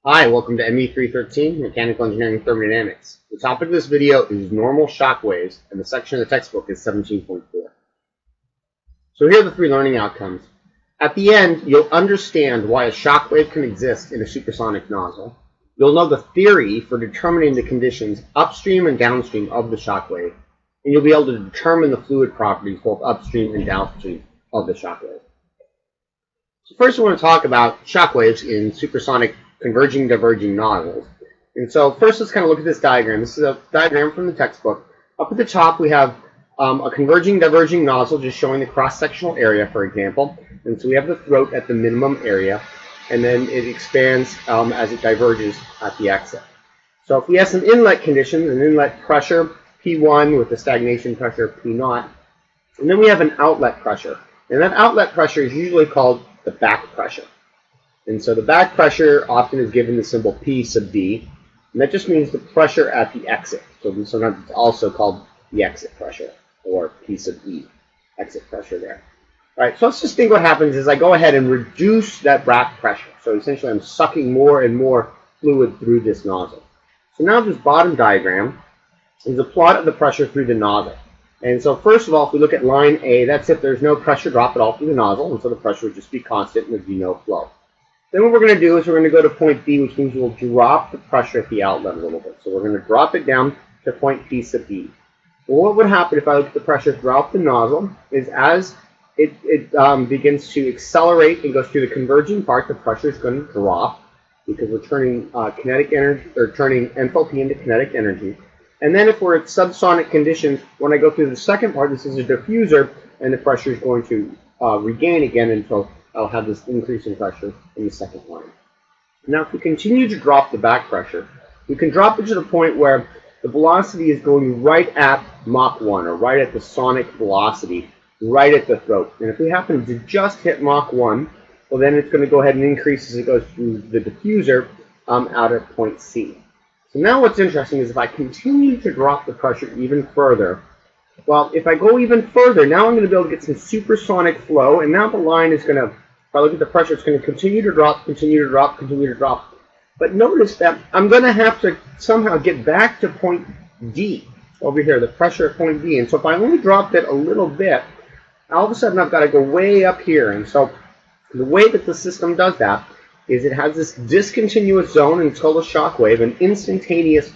Hi, welcome to me313, Mechanical Engineering Thermodynamics. The topic of this video is normal shock waves, and the section of the textbook is 17.4. So here are the three learning outcomes. At the end, you'll understand why a shock wave can exist in a supersonic nozzle. You'll know the theory for determining the conditions upstream and downstream of the shock wave, and you'll be able to determine the fluid properties both upstream and downstream of the shock wave. So first I want to talk about shock waves in supersonic converging diverging nozzles. And so first let's kind of look at this diagram. This is a diagram from the textbook. Up at the top we have a converging diverging nozzle just showing the cross-sectional area, for example. And so we have the throat at the minimum area, and then it expands as it diverges at the exit. So if we have some inlet conditions, an inlet pressure P1 with the stagnation pressure P0, and then we have an outlet pressure. And that outlet pressure is usually called the back pressure. And so the back pressure often is given the symbol P sub B, and that just means the pressure at the exit. So sometimes it's also called the exit pressure, or P sub E, exit pressure there. All right, so let's just think what happens is I go ahead and reduce that back pressure. So essentially I'm sucking more and more fluid through this nozzle. So now this bottom diagram is a plot of the pressure through the nozzle. And so first of all, if we look at line A, that's if there's no pressure drop at all through the nozzle, and so the pressure would just be constant and there'd be no flow. Then what we're going to do is we're going to go to point B, which means we'll drop the pressure at the outlet a little bit. So we're going to drop it down to point P sub B. Well, what would happen if I look at the pressure throughout the nozzle is as it begins to accelerate and goes through the converging part, the pressure is going to drop because we're turning kinetic energy, or turning enthalpy into kinetic energy. And then if we're at subsonic conditions, when I go through the second part, this is a diffuser, and the pressure is going to regain again until I'll have this increase in pressure in the second line. Now, if we continue to drop the back pressure, we can drop it to the point where the velocity is going right at Mach 1, or right at the sonic velocity, right at the throat. And if we happen to just hit Mach 1, well, then it's going to go ahead and increase as it goes through the diffuser out at point C. So now what's interesting is if I continue to drop the pressure even further, well, if I go even further, now I'm going to be able to get some supersonic flow, and now the line is going to, if I look at the pressure, it's going to continue to drop, continue to drop, continue to drop. But notice that I'm going to have to somehow get back to point D over here, the pressure at point D. And so if I only dropped it a little bit, all of a sudden I've got to go way up here. And so the way that the system does that is it has this discontinuous zone, and it's called a shock wave, an instantaneous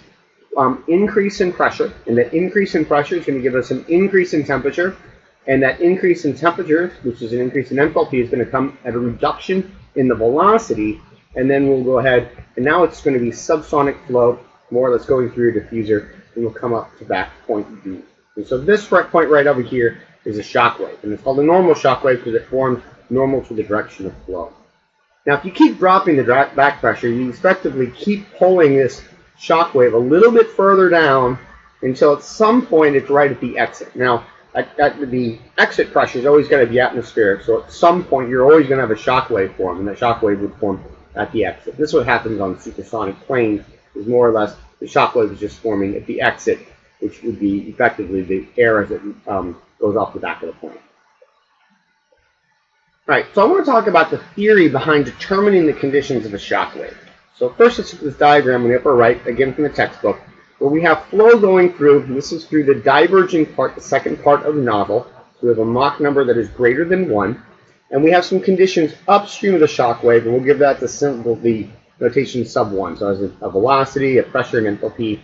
increase in pressure, and that increase in pressure is going to give us an increase in temperature, and that increase in temperature, which is an increase in enthalpy, is going to come at a reduction in the velocity, and then we'll go ahead, and now it's going to be subsonic flow, more or less going through a diffuser, and we'll come up to back point B. And so this point right over here is a shock wave, and it's called a normal shock wave because it forms normal to the direction of flow. Now, if you keep dropping the back pressure, you effectively keep pulling this shock wave a little bit further down until at some point it's right at the exit. Now, the exit pressure is always going to be atmospheric, so at some point you're always going to have a shock wave form, and that shock wave would form at the exit. This is what happens on supersonic planes, is more or less the shock wave is just forming at the exit, which would be effectively the air as it goes off the back of the plane. All right, so I want to talk about the theory behind determining the conditions of a shock wave. So first, let's look at this diagram on the upper right, again from the textbook, where we have flow going through, and this is through the diverging part, the second part of the nozzle. So we have a Mach number that is greater than 1, and we have some conditions upstream of the shock wave, and we'll give that the notation sub 1. So as a velocity, a pressure, and enthalpy,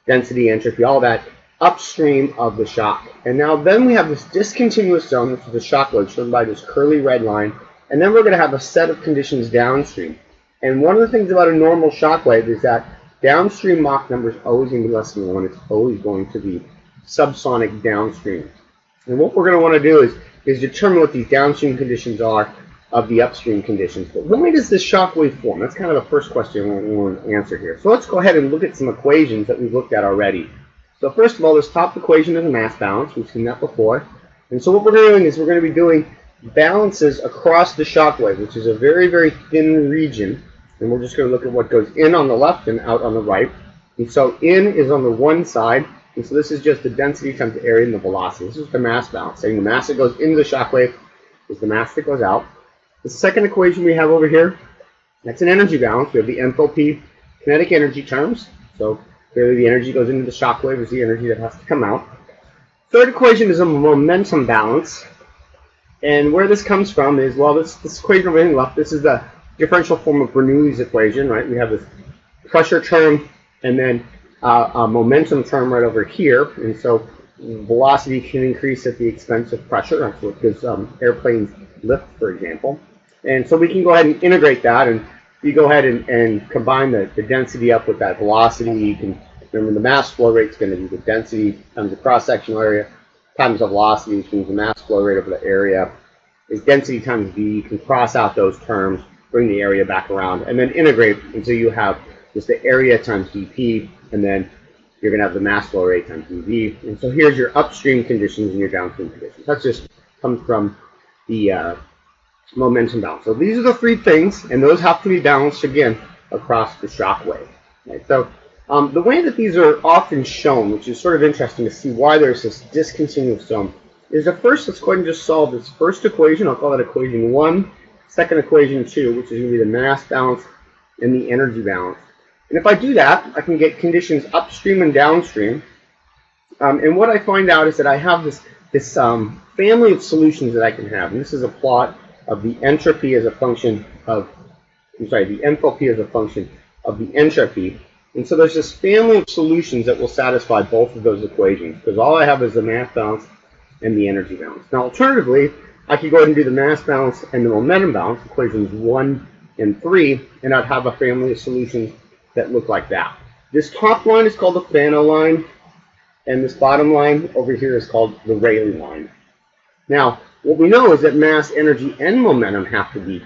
density, entropy, all that upstream of the shock. And now then we have this discontinuous zone, which is the shock wave, shown by this curly red line, and then we're going to have a set of conditions downstream. And one of the things about a normal shock wave is that downstream Mach number is always going to be less than 1. It's always going to be subsonic downstream. And what we're going to want to do is determine what these downstream conditions are of the upstream conditions. But why does this shock wave form? That's kind of the first question we want to answer here. So let's go ahead and look at some equations that we've looked at already. So first of all, this top equation is a mass balance. We've seen that before. And so what we're doing is we're going to be doing balances across the shock wave, which is a very, very thin region. And we're just going to look at what goes in on the left and out on the right. And so in is on the one side, and so this is just the density times the area and the velocity. This is the mass balance, saying the mass that goes into the shock wave is the mass that goes out. The second equation we have over here That's an energy balance. We have the enthalpy, kinetic energy terms. So clearly the energy goes into the shock wave is the energy that has to come out. Third equation is a momentum balance. And where this comes from is, well, this equation over here on the left, this is the differential form of Bernoulli's equation, right? We have this pressure term and then a momentum term right over here. And so velocity can increase at the expense of pressure. That's what gives airplanes lift, for example. And so we can go ahead and integrate that. And you go ahead and combine the density up with that velocity. You can remember the mass flow rate is going to be the density times the cross-sectional area times the velocity, which means the mass flow rate over the area is density times v. You can cross out those terms, bring the area back around, and then integrate until you have just the area times dp, and then you're going to have the mass flow rate times dv. And so here's your upstream conditions and your downstream conditions. That just comes from the momentum balance. So these are the three things, and those have to be balanced again across the shock wave. Right? So the way that these are often shown, which is sort of interesting to see why there's this discontinuous zone, is that first let's go ahead and just solve this first equation. I'll call that equation 1, second equation 2, which is going to be the mass balance and the energy balance. And if I do that, I can get conditions upstream and downstream. And what I find out is that I have this family of solutions that I can have. And this is a plot of the entropy as a function of, the enthalpy as a function of the entropy. And so there's this family of solutions that will satisfy both of those equations, because all I have is the mass balance and the energy balance. Now, alternatively, I could go ahead and do the mass balance and the momentum balance, equations 1 and 3, and I'd have a family of solutions that look like that. This top line is called the Fano line, and this bottom line over here is called the Rayleigh line. Now, what we know is that mass, energy, and momentum have to be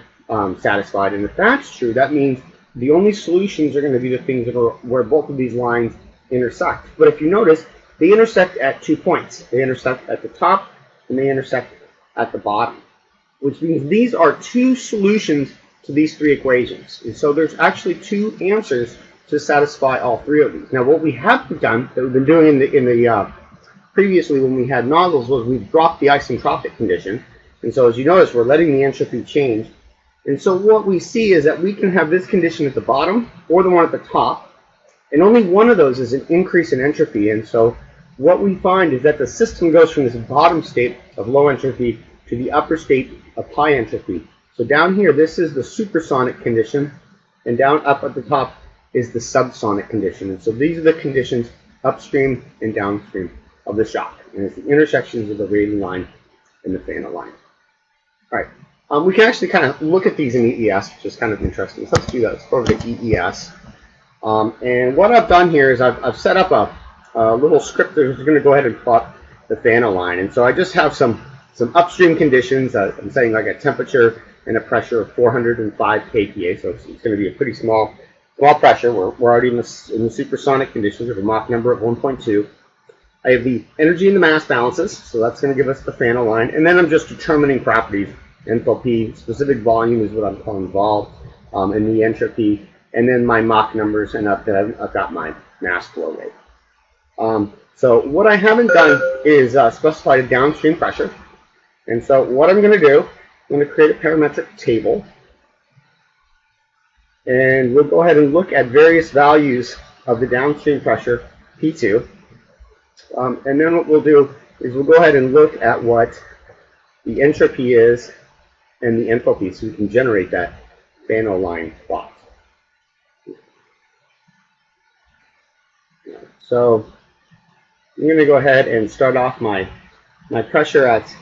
satisfied, and if that's true, that means the only solutions are going to be the things that are where both of these lines intersect. But if you notice, they intersect at 2 points. They intersect at the top, and they intersect at the bottom, which means these are two solutions to these three equations. And so there's actually two answers to satisfy all three of these. Now, what we have done, that we've been doing in the previously when we had nozzles, was we've dropped the isentropic condition. And so as you notice, we're letting the entropy change. And so what we see is that we can have this condition at the bottom or the one at the top, and only one of those is an increase in entropy. And so what we find is that the system goes from this bottom state of low entropy to the upper state of high entropy. So down here, this is the supersonic condition, and down up at the top is the subsonic condition. And so these are the conditions upstream and downstream of the shock. And it's the intersections of the Rayleigh line and the Fano line. All right. We can actually kind of look at these in EES, which is kind of interesting. So let's do that. Let's go over to EES. And what I've done here is I've set up a little script that's going to go ahead and plot the Fano line. And so I just have some upstream conditions. I'm saying like a temperature and a pressure of 405 kPa. So it's going to be a pretty small pressure. We're already in the supersonic conditions with a Mach number of 1.2. I have the energy and the mass balances. So that's going to give us the Fano line. And then I'm just determining properties. Enthalpy, specific volume is what I'm calling vol, and the entropy, and then my Mach numbers, and I've got my mass flow rate. So what I haven't done is specify a downstream pressure. And so what I'm going to do, I'm going to create a parametric table, and we'll go ahead and look at various values of the downstream pressure, P2. And then what we'll do is we'll go ahead and look at what the entropy is and the enthalpy, so we can generate that Fano line plot. So I'm going to go ahead and start off my pressure at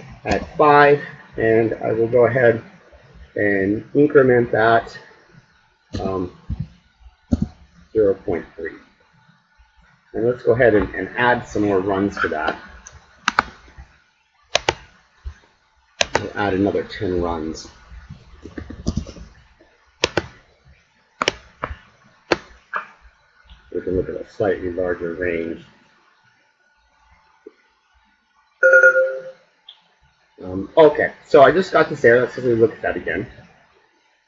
5, and I will go ahead and increment that 0.3. And let's go ahead and add some more runs to that. We'll add another 10 runs. We can look at a slightly larger range. Okay, so I just got this error. Let's quickly look at that again.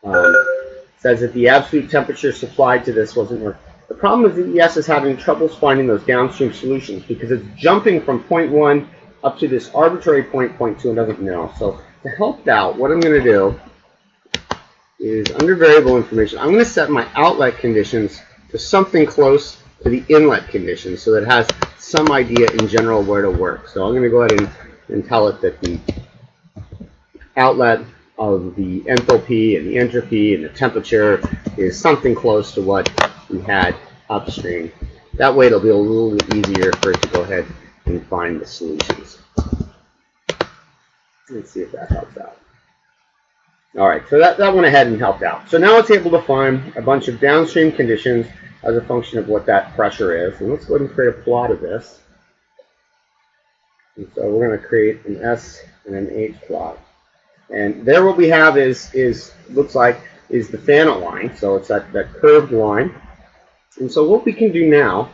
It says that the absolute temperature supplied to this wasn't working. The problem is that ES is having troubles finding those downstream solutions because it's jumping from point 1 up to this arbitrary point 2, and doesn't know. So to help out, what I'm going to do is under variable information, I'm going to set my outlet conditions to something close to the inlet conditions so that it has some idea in general where to work. So I'm going to go ahead and tell it that the outlet of the enthalpy and the entropy and the temperature is something close to what we had upstream. That way it'll be a little bit easier for it to go ahead and find the solutions. Let's see if that helps out. All right, so that went ahead and helped out. So now it's able to find a bunch of downstream conditions as a function of what that pressure is. And let's go ahead and create a plot of this. And so we're going to create an S and an H plot. And there what we have looks like is the Fano line. So it's that curved line. And so what we can do now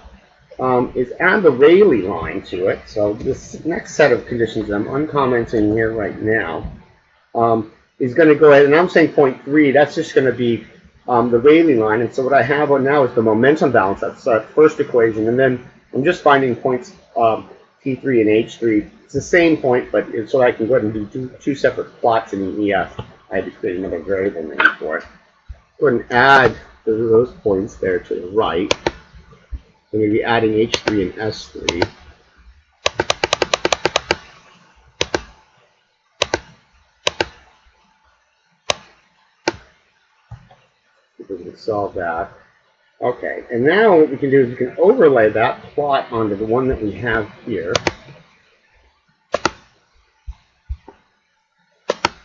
is add the Rayleigh line to it. So this next set of conditions that I'm uncommenting here right now is going to go ahead, and I'm saying 0.3, that's just going to be the Rayleigh line. And so what I have on now is the momentum balance. That's that first equation. And then I'm just finding points T3 and H3. It's the same point, but so I can go ahead and do two separate plots in the ES. I had to create another variable name for it. Go ahead and add those points there to the right. I'm going to be adding H3 and S3. We can solve that. Okay, and now what we can do is we can overlay that plot onto the one that we have here.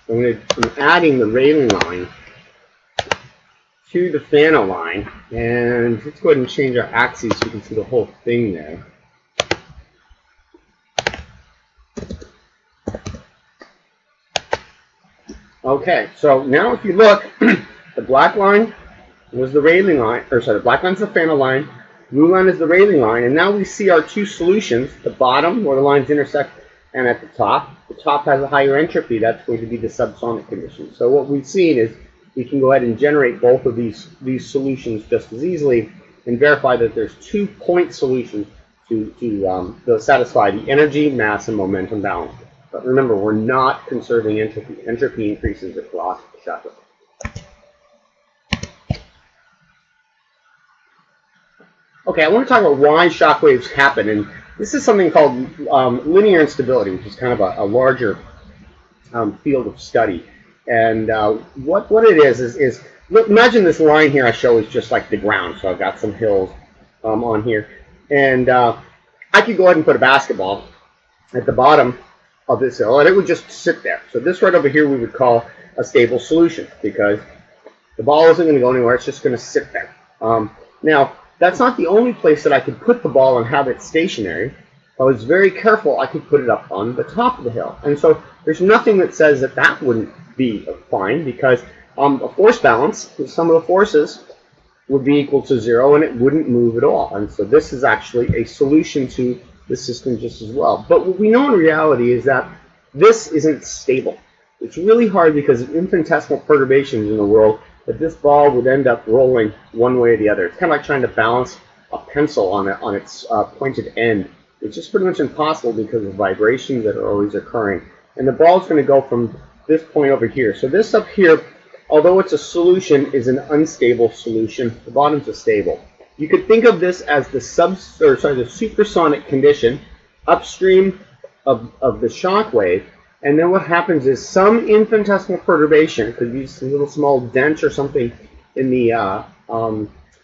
I'm adding the Rayleigh line to the Fano line, and let's go ahead and change our axes so you can see the whole thing there. Okay, so now if you look, the black line was the Rayleigh line, or sorry, the black line is the Fano line, blue line is the Rayleigh line, and now we see our two solutions, the bottom where the lines intersect and at the top. The top has a higher entropy, that's going to be the subsonic condition. So what we've seen is we can go ahead and generate both of these solutions just as easily and verify that there's 2-point solutions to satisfy the energy, mass, and momentum balance. But remember, we're not conserving entropy. Entropy increases across the shockwave. Okay, I want to talk about why shockwaves happen, and this is something called linear instability, which is kind of a larger field of study. And what it is look, imagine this line here I show is just like the ground. So I've got some hills on here, and I could go ahead and put a basketball at the bottom of this hill, and it would just sit there. So this right over here we would call a stable solution because the ball isn't going to go anywhere. It's just going to sit there. Now, that's not the only place that I could put the ball and have it stationary. If I was very careful, I could put it up on the top of the hill. And so there's nothing that says that that wouldn't be fine because a force balance, some of the forces would be equal to 0 and it wouldn't move at all. And so this is actually a solution to the system just as well. But what we know in reality is that this isn't stable. It's really hard because of infinitesimal perturbations in the world that this ball would end up rolling one way or the other. It's kind of like trying to balance a pencil on its pointed end. It's just pretty much impossible because of vibrations that are always occurring. And the ball is going to go from this point over here. So this up here, although it's a solution, is an unstable solution. The bottom's a stable. You could think of this as the supersonic condition upstream of the shock wave. And then what happens is some infinitesimal perturbation, it could be some little small dent or something in the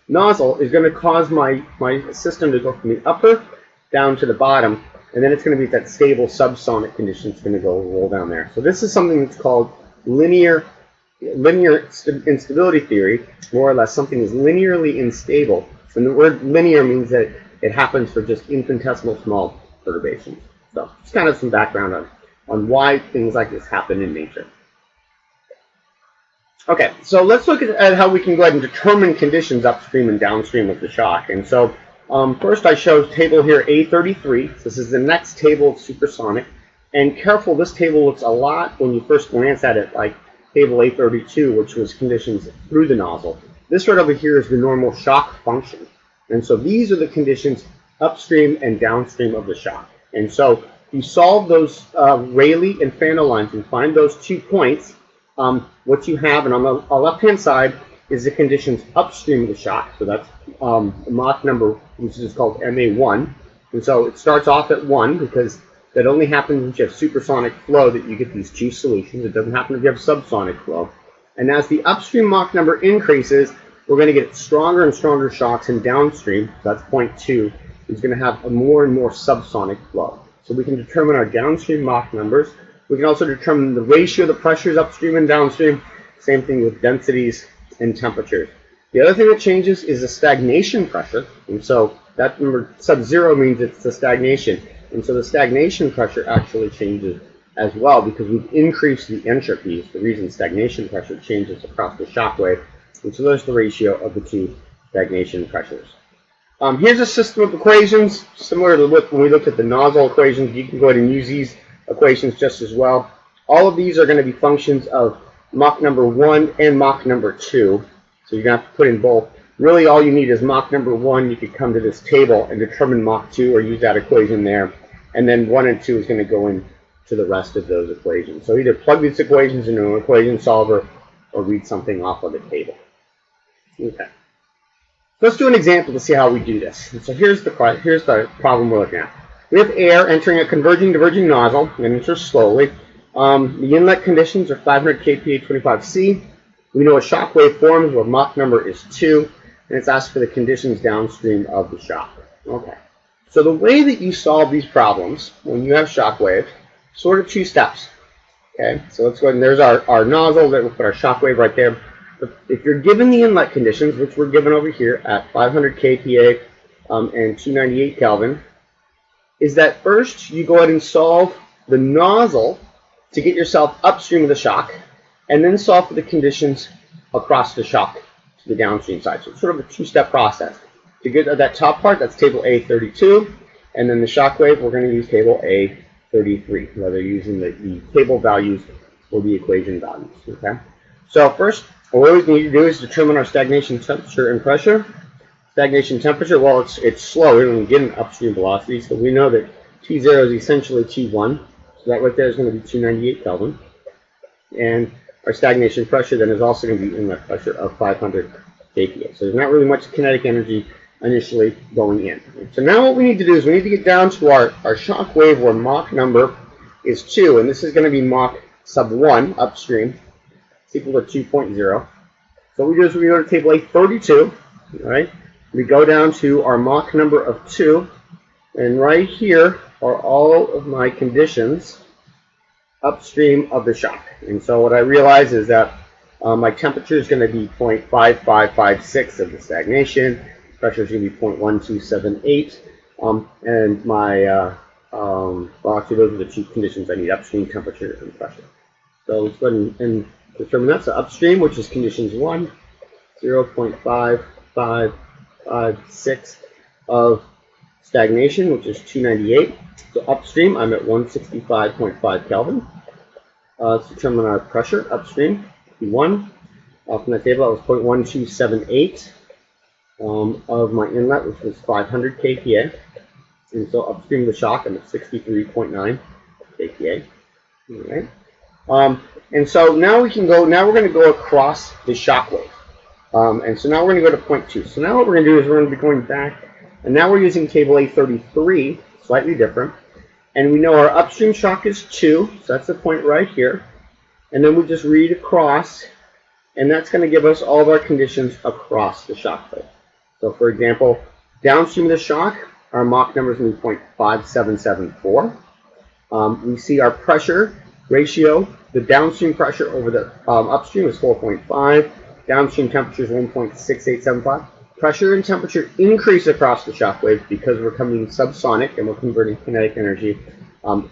nozzle, is going to cause my system to go from the upper down to the bottom, and then it's going to be that stable subsonic condition. It's going to go roll down there. So this is something that's called linear instability theory, more or less. Something is linearly unstable. And the word linear means that it happens for just infinitesimal small perturbations. So just kind of some background on why things like this happen in nature. Okay, so let's look at how we can go ahead and determine conditions upstream and downstream of the shock. And so first I show table here A33. This is the next table of supersonic. And careful, this table looks a lot, when you first glance at it, like table A32, which was conditions through the nozzle. This right over here is the normal shock function. And so these are the conditions upstream and downstream of the shock. And so you solve those Rayleigh and Fano lines and find those 2 points, what you have, and on the left-hand side is the conditions upstream of the shock. So that's Mach number, which is called MA1. And so it starts off at 1 because that only happens when you have supersonic flow that you get these two solutions. It doesn't happen if you have subsonic flow. And as the upstream Mach number increases, we're going to get stronger and stronger shocks, and downstream, so that's 0.2, is going to have a more and more subsonic flow. So we can determine our downstream Mach numbers. We can also determine the ratio of the pressures upstream and downstream. Same thing with densities and temperatures. The other thing that changes is the stagnation pressure. And so that number sub-zero means it's the stagnation. And so the stagnation pressure actually changes as well because we've increased the entropy. It's the reason stagnation pressure changes across the shock wave. And so there's the ratio of the two stagnation pressures. Here's a system of equations similar to when we looked at the nozzle equations. You can go ahead and use these equations just as well. All of these are going to be functions of Mach number 1 and Mach number 2. So you're going to have to put in both. Really all you need is Mach number 1. You could come to this table and determine Mach 2 or use that equation there. And then 1 and 2 is going to go into the rest of those equations. So either plug these equations into an equation solver or read something off of the table. Okay. Let's do an example to see how we do this. And so here's the problem we're looking at. We have air entering a converging diverging nozzle, and enters slowly. The inlet conditions are 500 kPa 25C. We know a shock wave forms where Mach number is 2, and it's asked for the conditions downstream of the shock. Okay. So the way that you solve these problems when you have shock wave, sort of two steps. Okay. So let's go ahead and there's our nozzle. We'll put our shock wave right there. But if you're given the inlet conditions, which we're given over here at 500 kPa and 298 Kelvin, is that first you go ahead and solve the nozzle to get yourself upstream of the shock, and then solve for the conditions across the shock to the downstream side. So it's sort of a two-step process. To get that top part, that's table A32, and then the shock wave, we're going to use table A33, whether using the table values or the equation values. Okay. So first, what we need to do is determine our stagnation temperature and pressure. Stagnation temperature, well, it's slow. We don't get an upstream velocity, so we know that T0 is essentially T1. So that right there is going to be 298 Kelvin. And our stagnation pressure then is also going to be inlet pressure of 500 kPa. So there's not really much kinetic energy initially going in. So now what we need to do is we need to get down to our shock wave where Mach number is 2, and this is going to be Mach sub 1 upstream. It's equal to 2.0. So what we do is we go to table A32, right? We go down to our Mach number of 2, and right here are all of my conditions upstream of the shock. And so what I realize is that my temperature is going to be 0.5556 of the stagnation, pressure is going to be 0.1278, and my, well actually those are the two conditions I need, upstream temperature and pressure. So let's go ahead and determine that. So upstream, which is conditions 1, 0.5556 of stagnation, which is 298. So upstream, I'm at 165.5 Kelvin. Let's determine our pressure upstream, P1. From the table, that was 0.1278 of my inlet, which was 500 kPa. And so upstream of the shock, I'm at 63.9 kPa. All right. And so now we can go, now we're going to go across the shock wave. And so now we're going to go to 0.2. So now what we're going to do is we're going to be going back, and now we're using table A33, slightly different. And we know our upstream shock is 2, so that's the point right here. And then we just read across, and that's going to give us all of our conditions across the shock wave. So for example, downstream of the shock, our Mach number is going to be 0.5774. We see our pressure ratio, the downstream pressure over the upstream is 4.5. Downstream temperature is 1.6875. Pressure and temperature increase across the shock wave because we're coming subsonic and we're converting kinetic energy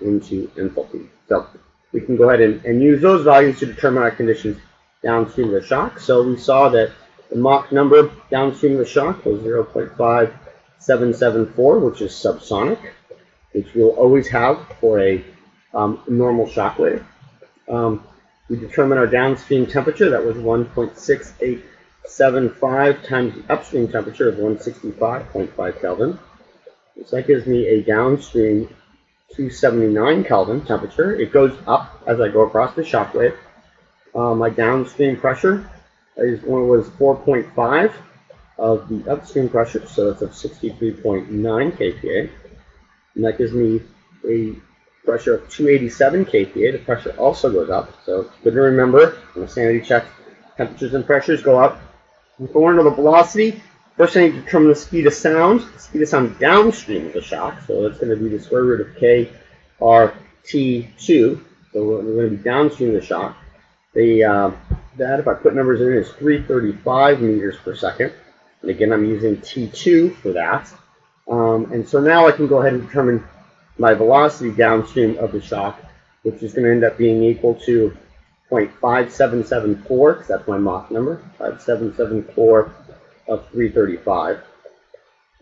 into enthalpy. So we can go ahead and use those values to determine our conditions downstream of the shock. So we saw that the Mach number downstream of the shock was 0.5774, which is subsonic, which we'll always have for a normal shock wave. We determine our downstream temperature, that was 1.6875 times the upstream temperature of 165.5 Kelvin. So that gives me a downstream 279 Kelvin temperature. It goes up as I go across the shock wave. My downstream pressure was 4.5 of the upstream pressure, so that's of 63.9 kPa. And that gives me a pressure of 287 kPa. The pressure also goes up, so it's good to remember when a sanity check, temperatures and pressures go up. If I want to know the velocity, first I need to determine the speed of sound. The speed of sound downstream of the shock, so that's going to be the square root of k RT2. So we're going to be downstream of the shock. That, if I put numbers in, is 335 meters per second. And again, I'm using T2 for that. And so now I can go ahead and determine my velocity downstream of the shock, which is going to end up being equal to 0.5774, because that's my Mach number, 5774 of 335.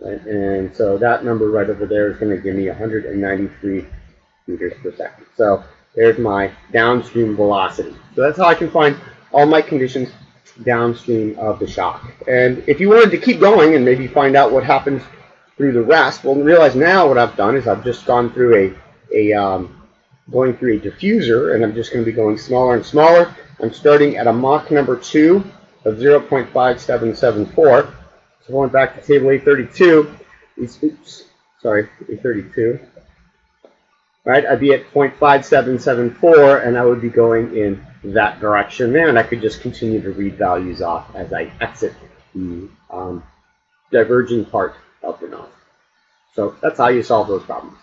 Right? And so that number right over there is going to give me 193 meters per second. So there's my downstream velocity. So that's how I can find all my conditions downstream of the shock. And if you wanted to keep going and maybe find out what happens through the rest, well, realize now what I've done is I've just gone through going through a diffuser, and I'm just going to be going smaller and smaller. I'm starting at a Mach number 2 of 0.5774. So going back to table A32, A32. Right, I'd be at 0.5774, and I would be going in that direction there, and I could just continue to read values off as I exit the diverging part of the nozzle. So that's how you solve those problems.